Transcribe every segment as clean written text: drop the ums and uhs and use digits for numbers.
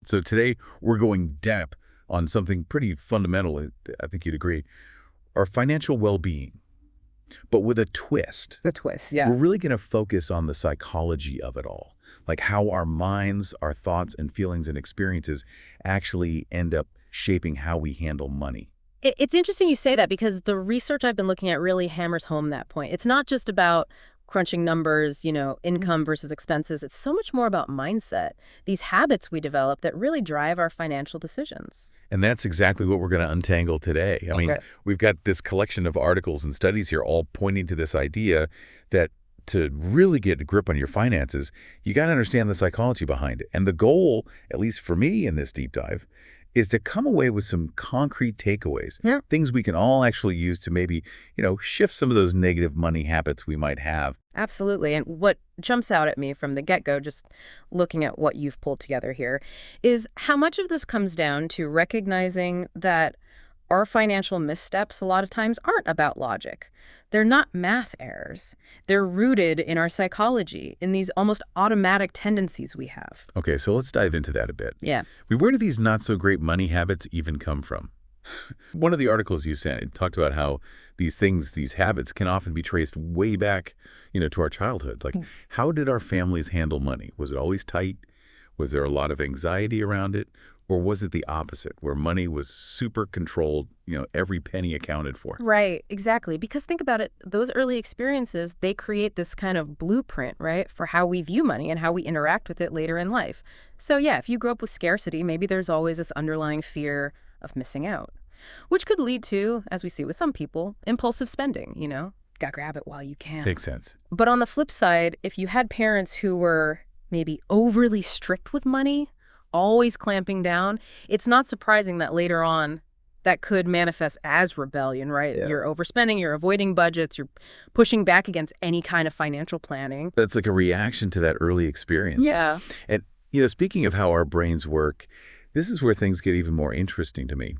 So today we're going deep on something pretty fundamental, I think you'd agree, our financial well-being, but with a twist. The twist, We're yeah. really going to focus on the psychology of it all, like how our minds, our thoughts and feelings and experiences actually end up shaping how we handle money. It's interesting you say that because the research I've been looking at really hammers home that point. It's not just about crunching numbers, income versus expenses. It's so much more about mindset, these habits we develop that really drive our financial decisions. And that's exactly what we're going to untangle today. I mean, Okay. we've got this collection of articles and studies here all pointing to this idea that to really get a grip on your finances, you got to understand the psychology behind it. And the goal, at least for me in this deep dive, is to come away with some concrete takeaways, Yeah. things we can all actually use to maybe, shift some of those negative money habits we might have. Absolutely. And what jumps out at me from the get-go, just looking at what you've pulled together here, is how much of this comes down to recognizing that our financial missteps a lot of times aren't about logic. They're not math errors. They're rooted in our psychology, in these almost automatic tendencies we have. Okay, so let's dive into that a bit. Yeah. Where do these not so great money habits even come from? One of the articles you sent, it talked about how these things, these habits can often be traced way back, to our childhood. Like, how did our families handle money? Was it always tight? Was there a lot of anxiety around it? Or was it the opposite, where money was super controlled, every penny accounted for? Right, exactly. Because think about it, those early experiences, they create this kind of blueprint, right, for how we view money and how we interact with it later in life. So yeah, if you grew up with scarcity, maybe there's always this underlying fear of missing out, which could lead to, as we see with some people, impulsive spending. Gotta grab it while you can. Makes sense. But on the flip side, if you had parents who were maybe overly strict with money, always clamping down, it's not surprising that later on that could manifest as rebellion, right? Yeah. You're overspending, you're avoiding budgets, you're pushing back against any kind of financial planning. That's like a reaction to that early experience. Yeah. And, speaking of how our brains work, this is where things get even more interesting to me.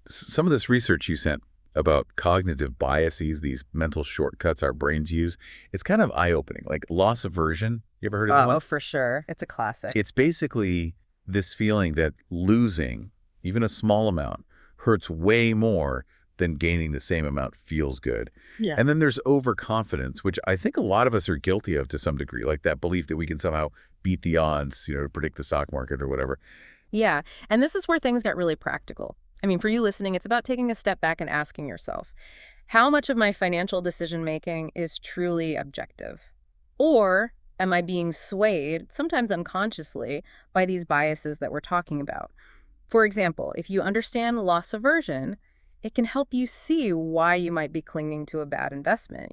Some of this research you sent about cognitive biases, these mental shortcuts our brains use, it's kind of eye-opening. Like loss aversion. You ever heard of that one? Oh, for sure. It's a classic. It's basically this feeling that losing, even a small amount, hurts way more than gaining the same amount feels good. Yeah. And then there's overconfidence, which I think a lot of us are guilty of to some degree, like that belief that we can somehow beat the odds, to predict the stock market or whatever. Yeah. And this is where things get really practical. I mean, for you listening, it's about taking a step back and asking yourself, how much of my financial decision-making is truly objective? Or am I being swayed, sometimes unconsciously, by these biases that we're talking about? For example, if you understand loss aversion, it can help you see why you might be clinging to a bad investment.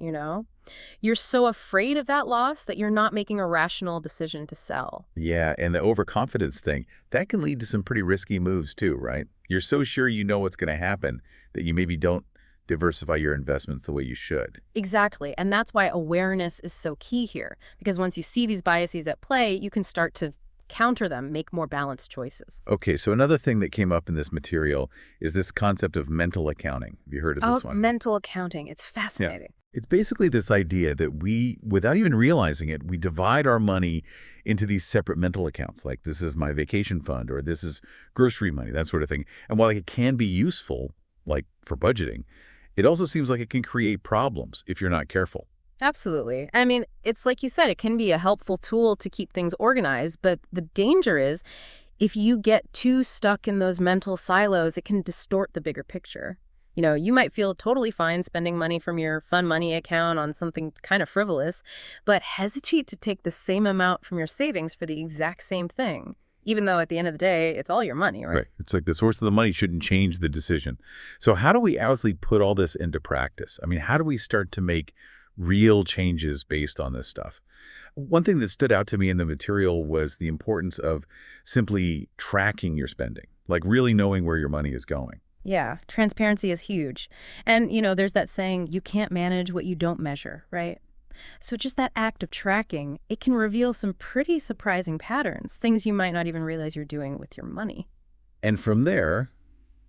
You're so afraid of that loss that you're not making a rational decision to sell. Yeah, and the overconfidence thing, that can lead to some pretty risky moves too, right? You're so sure you know what's going to happen that you maybe don't diversify your investments the way you should. Exactly. And that's why awareness is so key here. Because once you see these biases at play, you can start to counter them, make more balanced choices. Okay, so another thing that came up in this material is this concept of mental accounting. Have you heard of this one? Mental accounting. It's fascinating. It's basically this idea that we, without even realizing it, we divide our money into these separate mental accounts, like this is my vacation fund or this is grocery money, that sort of thing. And while it can be useful, like for budgeting, it also seems like it can create problems if you're not careful. Absolutely. I mean, it's like you said, it can be a helpful tool to keep things organized, but the danger is if you get too stuck in those mental silos, it can distort the bigger picture. You might feel totally fine spending money from your fun money account on something kind of frivolous, but hesitate to take the same amount from your savings for the exact same thing, even though at the end of the day, it's all your money, right? Right. It's like the source of the money shouldn't change the decision. So how do we actually put all this into practice? I mean, how do we start to make real changes based on this stuff? One thing that stood out to me in the material was the importance of simply tracking your spending, like really knowing where your money is going. Yeah, transparency is huge. And, there's that saying, you can't manage what you don't measure, right? So just that act of tracking, it can reveal some pretty surprising patterns, things you might not even realize you're doing with your money. And from there,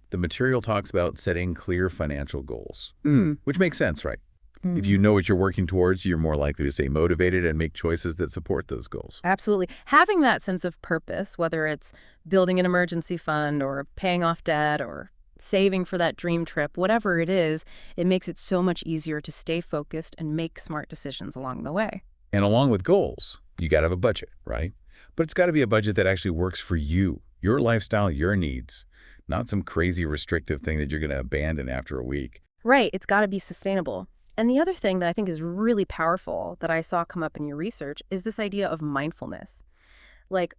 the material talks about setting clear financial goals, which makes sense, right? If you know what you're working towards, you're more likely to stay motivated and make choices that support those goals. Absolutely. Having that sense of purpose, whether it's building an emergency fund or paying off debt or saving for that dream trip, whatever it is, it makes it so much easier to stay focused and make smart decisions along the way. And along with goals, you got to have a budget, right? But it's got to be a budget that actually works for you, your lifestyle, your needs, not some crazy restrictive thing that you're going to abandon after a week. Right. It's got to be sustainable. And the other thing that I think is really powerful that I saw come up in your research is this idea of mindfulness, like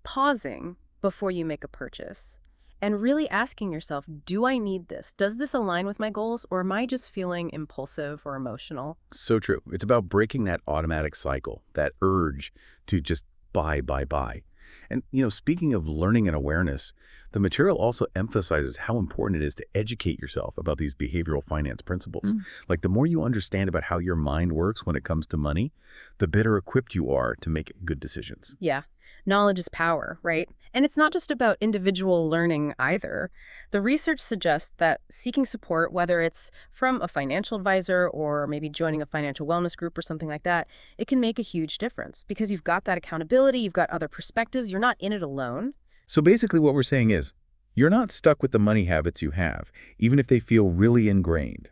pausing before you make a purchase and really asking yourself, do I need this? Does this align with my goals, or am I just feeling impulsive or emotional? So true. It's about breaking that automatic cycle, that urge to just buy, buy, buy. And, speaking of learning and awareness, the material also emphasizes how important it is to educate yourself about these behavioral finance principles. Like, the more you understand about how your mind works when it comes to money, the better equipped you are to make good decisions. Yeah. Knowledge is power, right? And it's not just about individual learning either. The research suggests that seeking support, whether it's from a financial advisor or maybe joining a financial wellness group or something like that, it can make a huge difference because you've got that accountability, you've got other perspectives, you're not in it alone. So basically what we're saying is, you're not stuck with the money habits you have, even if they feel really ingrained.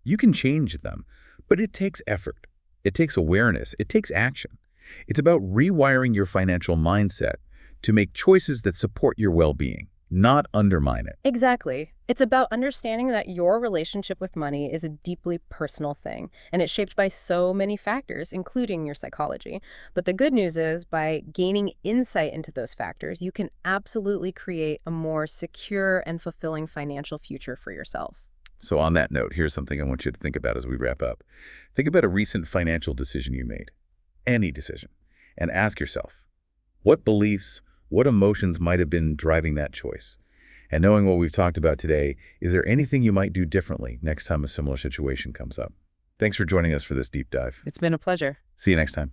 You can change them, but it takes effort. It takes awareness. It takes action. It's about rewiring your financial mindset to make choices that support your well-being, not undermine it. Exactly. It's about understanding that your relationship with money is a deeply personal thing, and it's shaped by so many factors, including your psychology. But the good news is, by gaining insight into those factors, you can absolutely create a more secure and fulfilling financial future for yourself. So on that note, here's something I want you to think about as we wrap up. Think about a recent financial decision you made, any decision, and ask yourself, what beliefs, what emotions might have been driving that choice? And knowing what we've talked about today, is there anything you might do differently next time a similar situation comes up? Thanks for joining us for this deep dive. It's been a pleasure. See you next time.